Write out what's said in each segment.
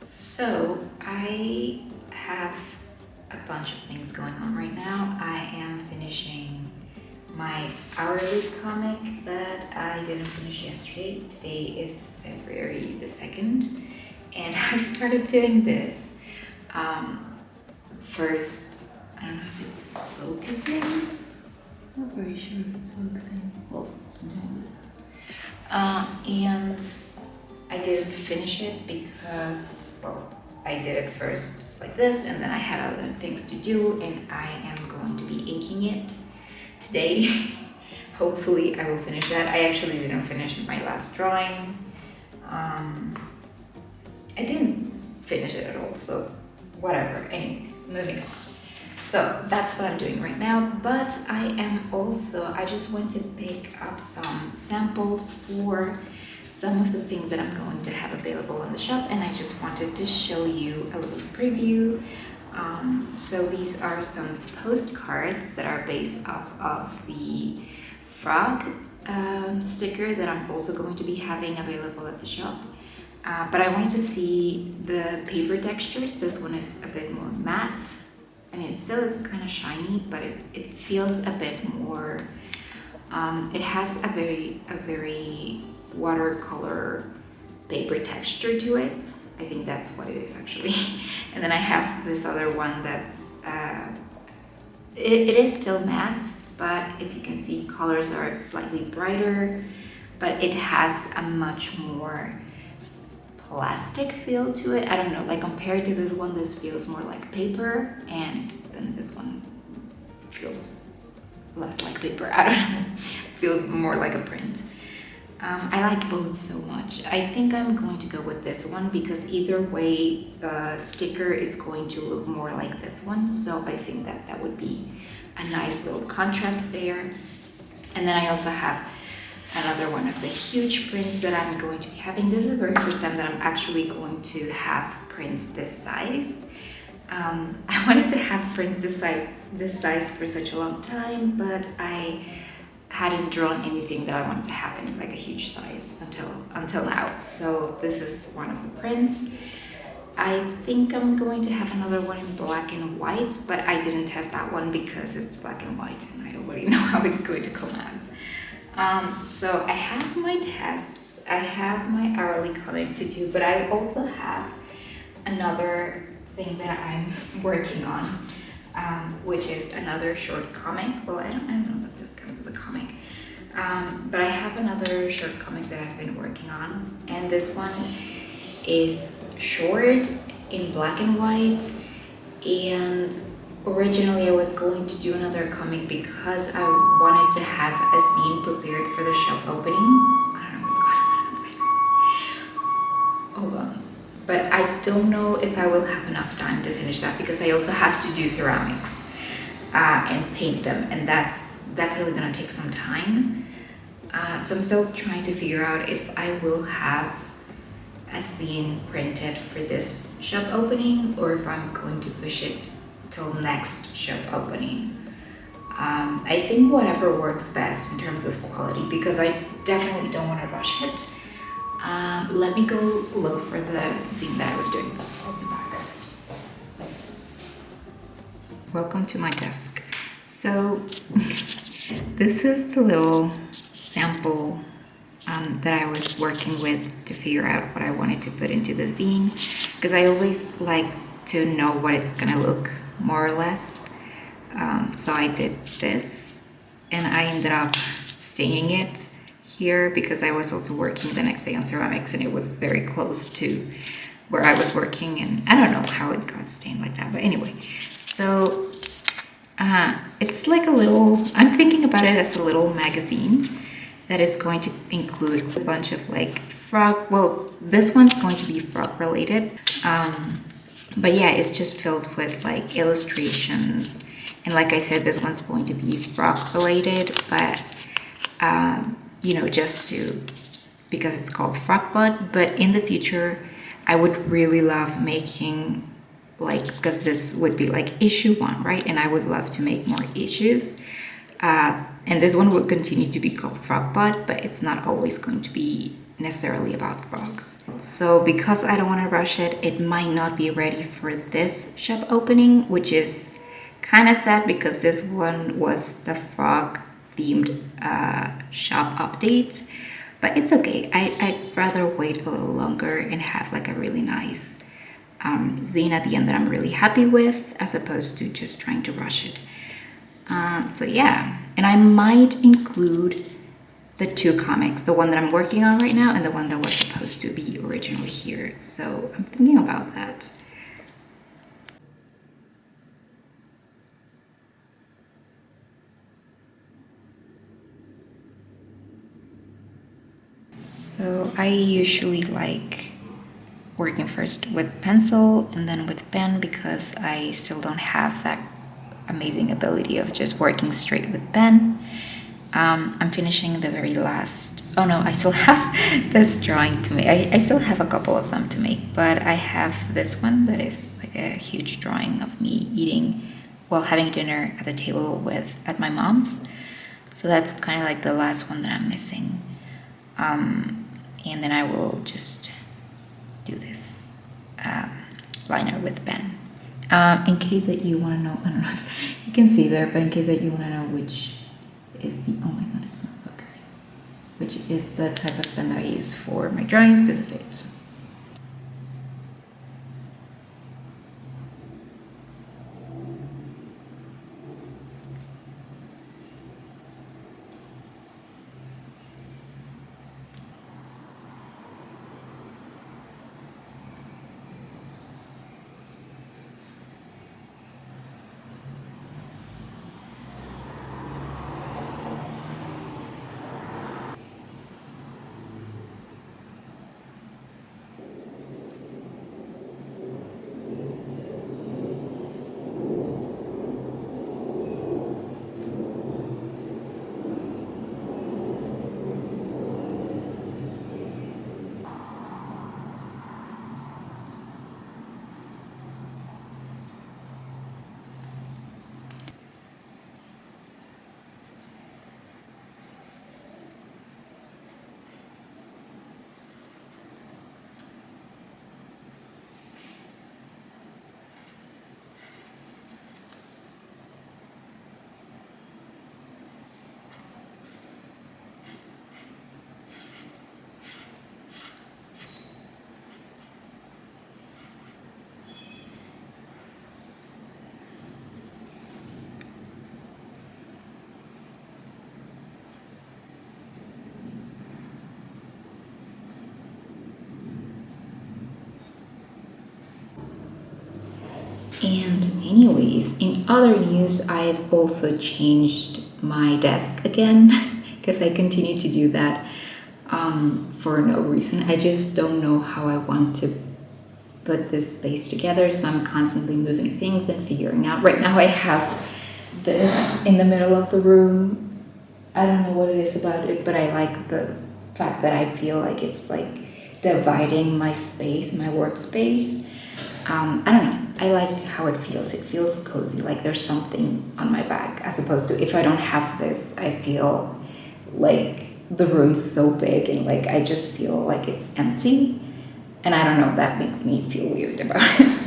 So I have a bunch of things going on right now. I am finishing my hourly comic that I didn't finish yesterday. Today is February the 2nd, and I started doing this. First, I don't know if it's focusing. I'm not very sure if it's focusing. Well, I'm doing this. And I didn't finish it because, well, I did it first like this, and then I had other things to do, and I am going to be inking it today. Hopefully I will finish that. I actually didn't finish my last drawing. I didn't finish it at all, so whatever. Anyways, moving on. So that's what I'm doing right now, but I just want to pick up some samples for some of the things that I'm going to have available in the shop, and I just wanted to show you a little preview. So these are some postcards that are based off of the frog sticker that I'm also going to be having available at the shop. But I wanted to see the paper textures. This one is a bit more matte. I mean, it still is kind of shiny, but it feels a bit more, it has a very watercolor paper texture to it. I think that's what it is actually. And then I have this other one that's, it is still matte, but if you can see, colors are slightly brighter, but it has a much more plastic feel to it. I don't know, like compared to this one, this feels more like paper, and then this one feels less like paper. I don't know, feels more like a print. I like both so much. I think I'm going to go with this one because either way, sticker is going to look more like this one. So I think that would be a nice little contrast there. And then I also have another one of the huge prints that I'm going to be having. This is the very first time that I'm actually going to have prints this size. I wanted to have prints this size for such a long time, but I hadn't drawn anything that I wanted to have in like a huge size until now. So this is one of the prints. I think I'm going to have another one in black and white, but I didn't test that one because it's black and white and I already know how it's going to come out. So I have my tests, I have my hourly comic to do, but I also have another thing that I'm working on, which is another short comic. Well, I don't know that this counts as a comic, but I have another short comic that I've been working on, and this one is short in black and white. And originally I was going to do another comic because I wanted to have a zine prepared for the shop opening. I don't know what's going on. Hold on. But I don't know if I will have enough time to finish that because I also have to do ceramics and paint them, and that's definitely gonna take some time. So I'm still trying to figure out if I will have a zine printed for this shop opening or if I'm going to push it till next shop opening. I think whatever works best in terms of quality, because I definitely don't want to rush it. Let me go look for the zine that I was doing. I'll be back. Welcome to my desk. So this is the little sample that I was working with to figure out what I wanted to put into the zine, because I always like to know what it's gonna look more or less. So I did this, and I ended up staining it here because I was also working the next day on ceramics, and it was very close to where I was working, and I don't know how it got stained like that, but anyway. So it's like a little, I'm thinking about it as a little magazine that is going to include a bunch of like frog, well, this one's going to be frog related. But yeah, it's just filled with like illustrations. And like I said, this one's going to be frog related, but you know, because it's called Frog Butt. But in the future, I would really love making like, because this would be like issue 1, right? And I would love to make more issues. And this one will continue to be called Frog Butt, but it's not always going to be necessarily about frogs. So because I don't want to rush it, it might not be ready for this shop opening, which is kind of sad because this one was the frog themed shop update. But it's okay. I'd rather wait a little longer and have like a really nice zine at the end that I'm really happy with, as opposed to just trying to rush it. So yeah, and I might include the two comics, the one that I'm working on right now and the one that was supposed to be originally here. So I'm thinking about that. So I usually like working first with pencil and then with pen because I still don't have that amazing ability of just working straight with pen. I'm finishing the very last, oh no, I still have this drawing to make. I still have a couple of them to make, but I have this one that is like a huge drawing of me eating while having dinner at the table at my mom's. So that's kind of like the last one that I'm missing. And then I will just do this liner with pen. In case that you want to know, I don't know if you can see there, but in case that you want to know which is the, oh my god, it's not focusing, which is the type of pen that I use for my drawings, this is it. And anyways, in other news, I've also changed my desk again because I continue to do that for no reason. I just don't know how I want to put this space together, so I'm constantly moving things and figuring out. Right now I have this in the middle of the room. I don't know what it is about it, but I like the fact that I feel like it's like dividing my space, my workspace. I don't know. I like how it feels. It feels cozy, like there's something on my back, as opposed to if I don't have this, I feel like the room's so big and like I just feel like it's empty. And I don't know, that makes me feel weird about it.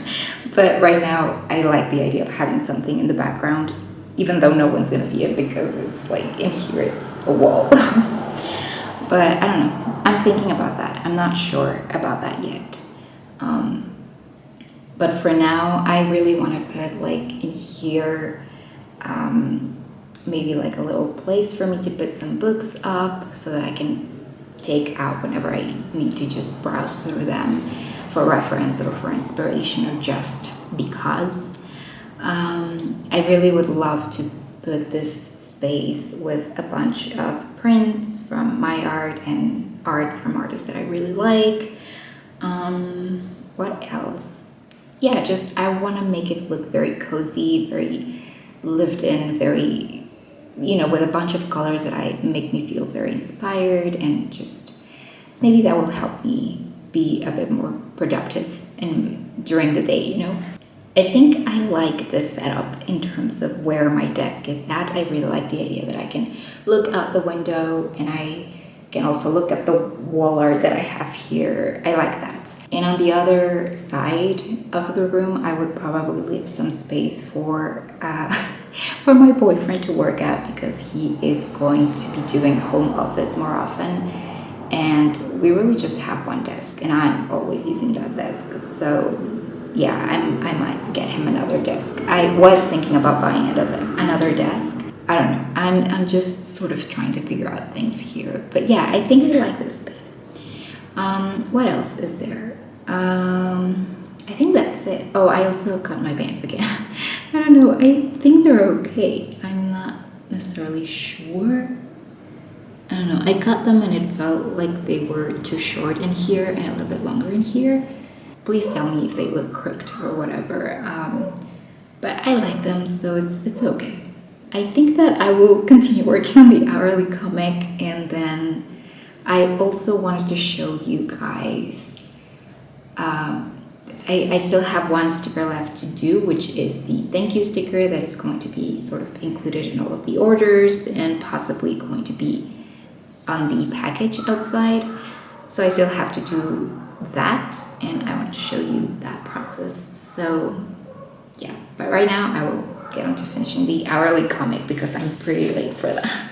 But right now, I like the idea of having something in the background, even though no one's gonna see it because it's like in here, it's a wall. But I don't know. I'm thinking about that. I'm not sure about that yet. But for now, I really want to put like in here, maybe like a little place for me to put some books up so that I can take out whenever I need to just browse through them for reference or for inspiration or just because. I really would love to put this space with a bunch of prints from my art and art from artists that I really like. What else? Yeah, just I want to make it look very cozy, very lived in, very, with a bunch of colors that make me feel very inspired, and just maybe that will help me be a bit more productive during the day. I think I like this setup in terms of where my desk is at. I really like the idea that I can look out the window and I can also look at the wall art that I have here. I like that. And on the other side of the room, I would probably leave some space for for my boyfriend to work at, because he is going to be doing home office more often. And we really just have one desk, and I'm always using that desk. So yeah, I might get him another desk. I was thinking about buying another desk. I don't know. I'm just sort of trying to figure out things here. But yeah, I think I like this space. What else is there? I think that's it. Oh, I also cut my bangs again. I don't know. I think they're okay. I'm not necessarily sure. I don't know. I cut them and it felt like they were too short in here and a little bit longer in here. Please tell me if they look crooked or whatever. But I like them, so it's okay. I think that I will continue working on the hourly comic, and then I also wanted to show you guys. I still have one sticker left to do, which is the thank you sticker that is going to be sort of included in all of the orders and possibly going to be on the package outside. So I still have to do that, and I want to show you that process. So yeah, but right now I will get on to finishing the hourly comic because I'm pretty late for that.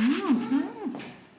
Oh, smells.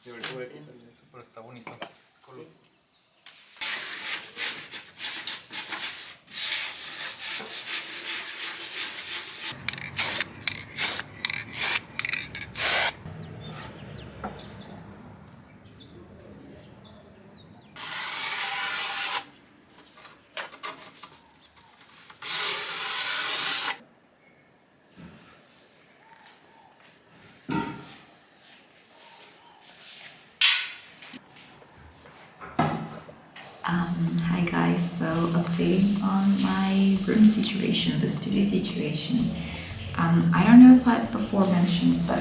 Yo ahorita voy a quitarle eso, pero está bonito. Color. Sí. Hi guys, so updating on my room situation, the studio situation. I don't know if I before mentioned, but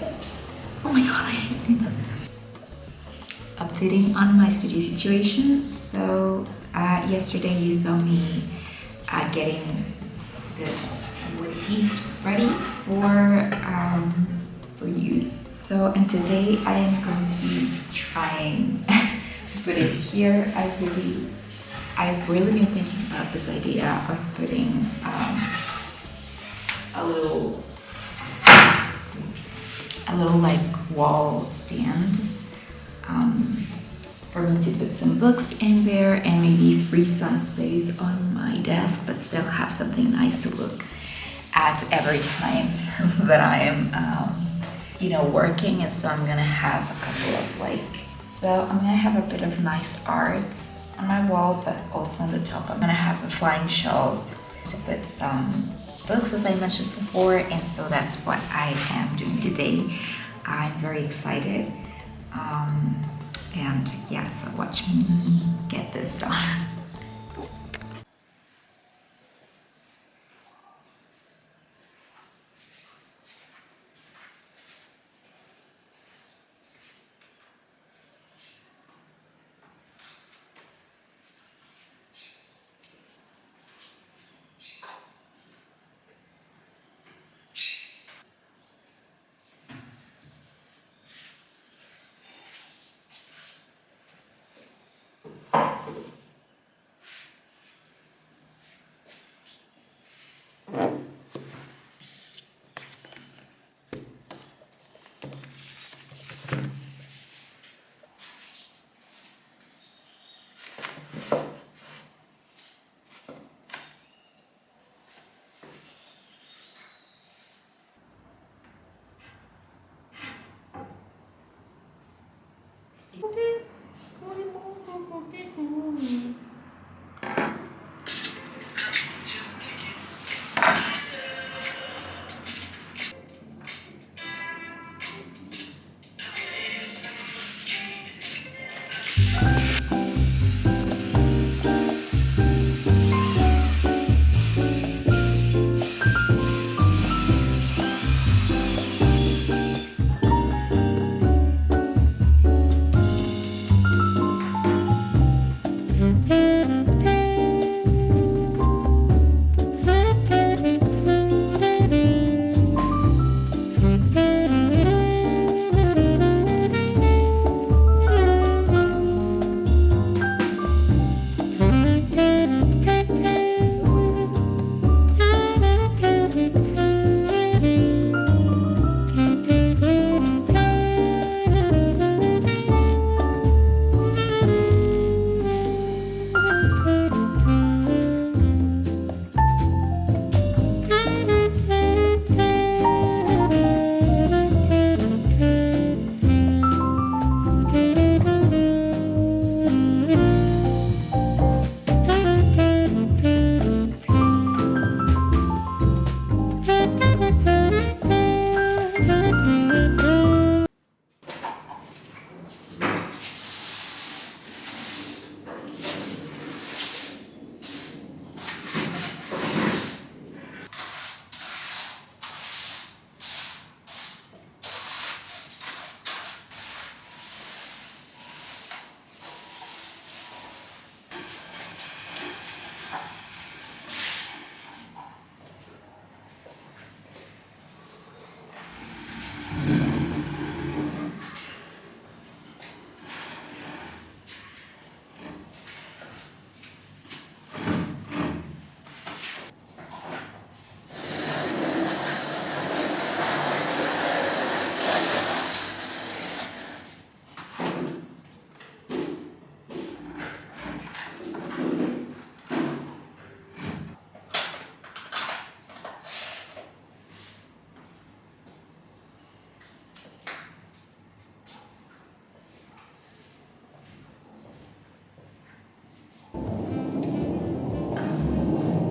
oops, oh my god, I hate doing that. Updating on my studio situation. So yesterday you saw me getting this wood piece ready for use. So and today I am going to be trying to put it here. I've really been thinking about this idea of putting a little like wall stand for me to put some books in there and maybe free some space on my desk, but still have something nice to look at every time that I am, working. And so I'm gonna have a couple of I'm gonna have a bit of nice arts on my wall, but also on the top I'm gonna have a flying shelf to put some books, as I mentioned before. And so that's what I am doing today. I'm very excited. And yeah, so watch me get this done.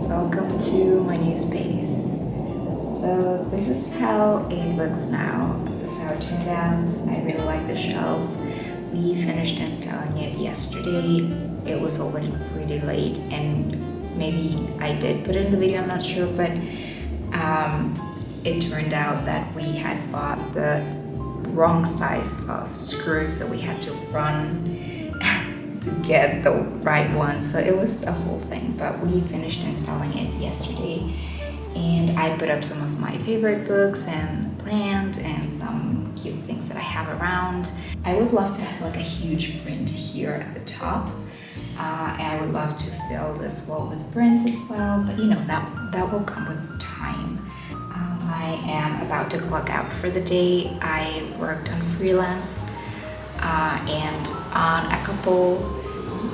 Welcome to my new space. So this is how it looks now. This is how it turned out. I really like the shelf. we finished installing it yesterday. It was already pretty late, and maybe I did put it in the video, I'm not sure, but it turned out that we had bought the wrong size of screws, so we had to run to get the right one. So it was a whole thing, but we finished installing it yesterday, and I put up some of my favorite books and plants and some cute things that I have around. I would love to have like a huge print here at the top, and I would love to fill this wall with prints as well, but you know, that will come with time. I am about to clock out for the day. I worked on freelance and on a couple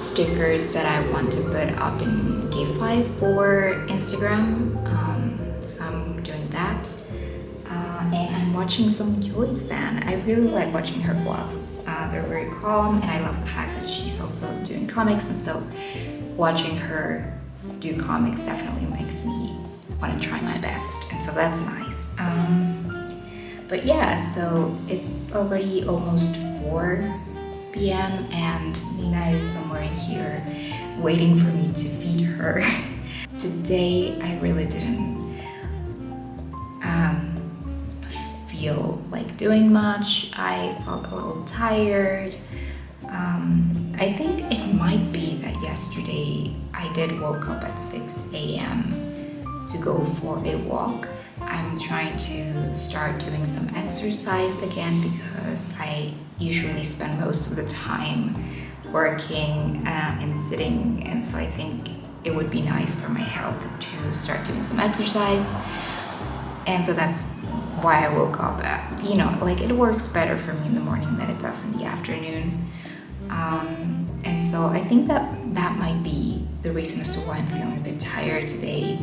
stickers that I want to put up in K5 for Instagram. So I'm doing that. And I'm watching some Joy San. I really like watching her vlogs. They're very calm, and I love the fact that she's also doing comics, and so watching her do comics definitely makes me want to try my best, and so that's nice. But yeah, so it's already almost 4 p.m. and Nina is somewhere in here waiting for me to feed her. Today I really didn't feel like doing much. I felt a little tired. I think it might be that yesterday I did woke up at 6 a.m. to go for a walk. I'm trying to start doing some exercise again because I usually spend most of the time working and sitting, and so I think it would be nice for my health to start doing some exercise. And so that's why I woke up. You know, like it works better for me in the morning than it does in the afternoon. And so I think that might be the reason as to why I'm feeling a bit tired today.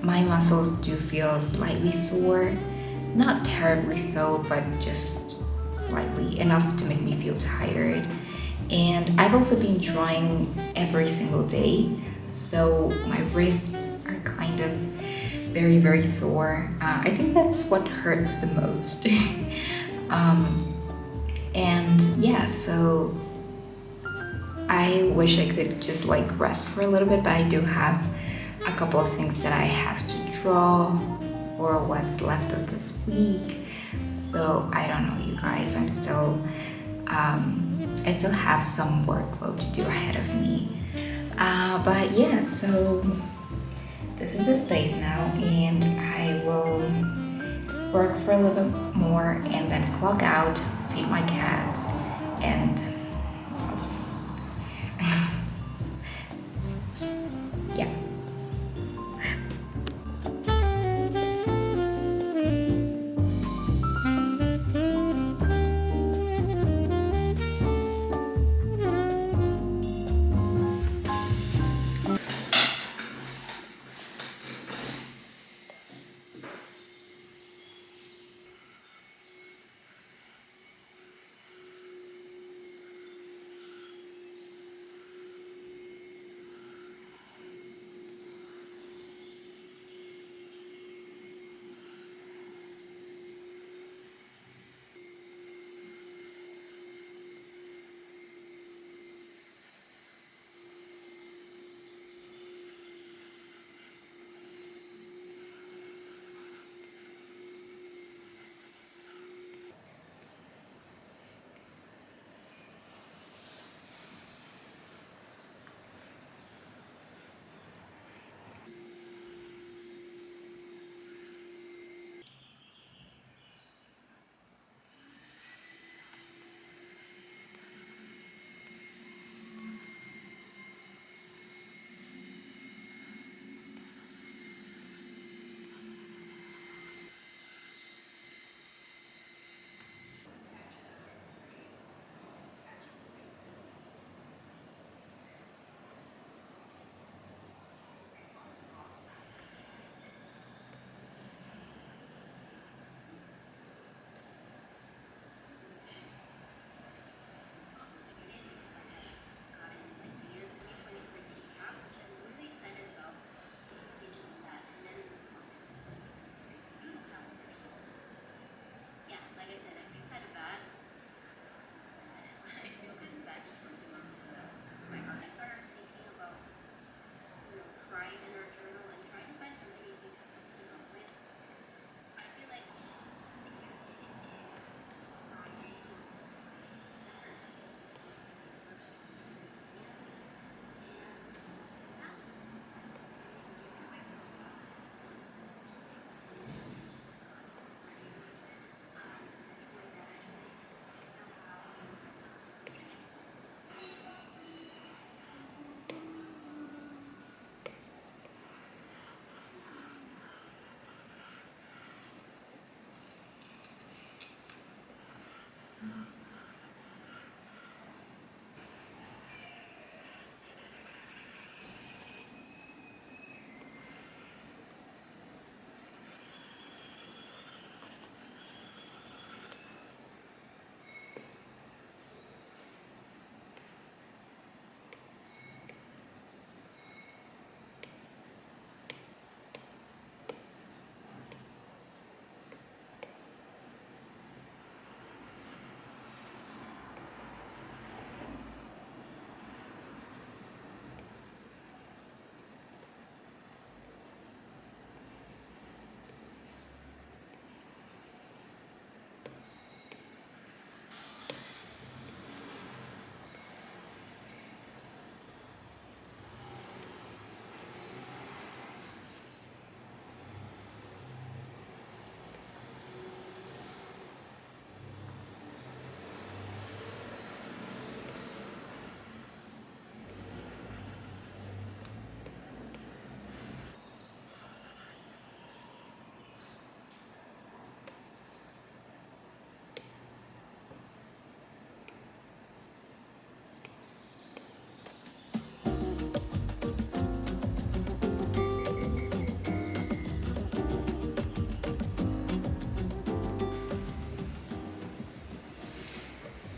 My muscles do feel slightly sore, not terribly so, but just slightly enough to make me feel tired. And I've also been drawing every single day, so my wrists are kind of very, very sore. I think that's what hurts the most. And yeah, so I wish I could just like rest for a little bit, but I do have a couple of things that I have to draw or what's left of this week. So I don't know, you guys, I still have some workload to do ahead of me. But yeah, so this is the space now, and I will work for a little bit more and then clock out, feed my cats, and I'll just yeah.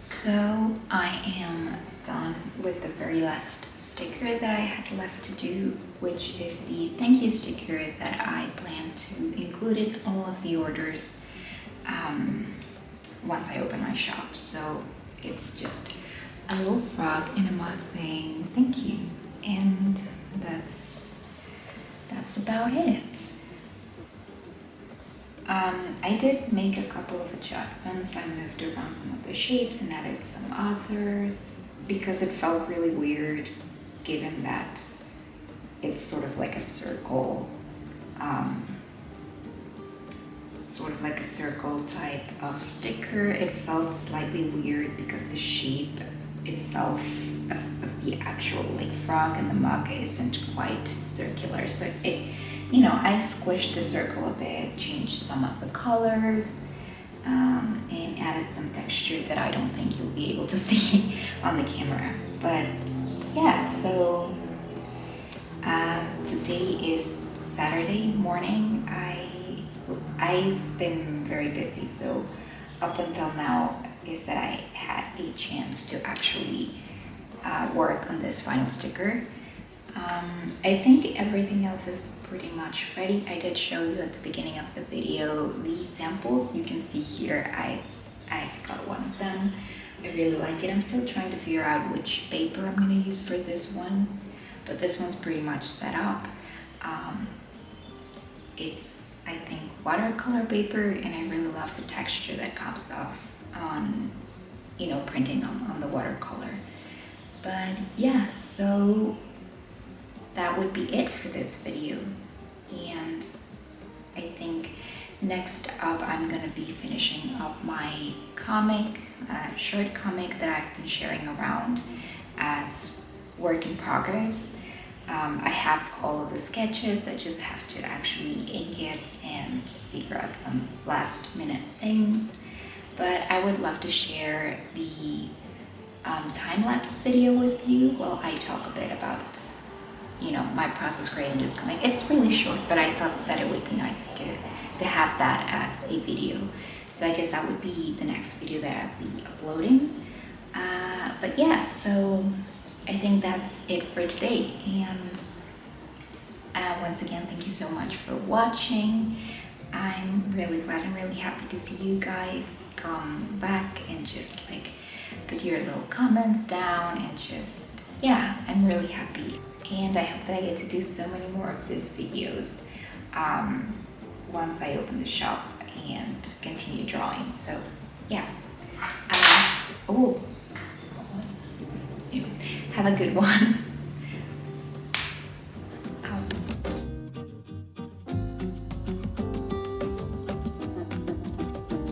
So I am done with the very last sticker that I had left to do, which is the thank you sticker that I plan to include in all of the orders once I open my shop. So it's just a little frog in a mug saying thank you, and that's about it. I did make a couple of adjustments. I moved around some of the shapes and added some others because it felt really weird given that it's sort of like a circle, type of sticker. It felt slightly weird because the shape itself of the actual like frog and the mug isn't quite circular. So I squished the circle a bit, changed some of the colors, and added some texture that I don't think you'll be able to see on the camera. But yeah, so today is Saturday morning. I've been very busy, so up until now is that I had a chance to actually work on this final sticker. I think everything else is pretty much ready. I did show you at the beginning of the video the samples. You can see here I've got one of them. I really like it. I'm still trying to figure out which paper I'm going to use for this one, but this one's pretty much set up. It's, I think, watercolor paper, and I really love the texture that comes off on, printing on the watercolor. But yeah, so that would be it for this video, and I think next up I'm gonna be finishing up my comic, short comic that I've been sharing around as work in progress. I have all of the sketches. I just have to actually ink it and figure out some last minute things, but I would love to share the time-lapse video with you while I talk a bit about my process creating this comic. It's really short, but I thought that it would be nice to have that as a video. So I guess that would be the next video that I'll be uploading. But yeah, so I think that's it for today. And once again, thank you so much for watching. I'm really glad and really happy to see you guys come back and just like put your little comments down and just, yeah, I'm really happy. And I hope that I get to do so many more of these videos once I open the shop and continue drawing. So yeah. Have a good one.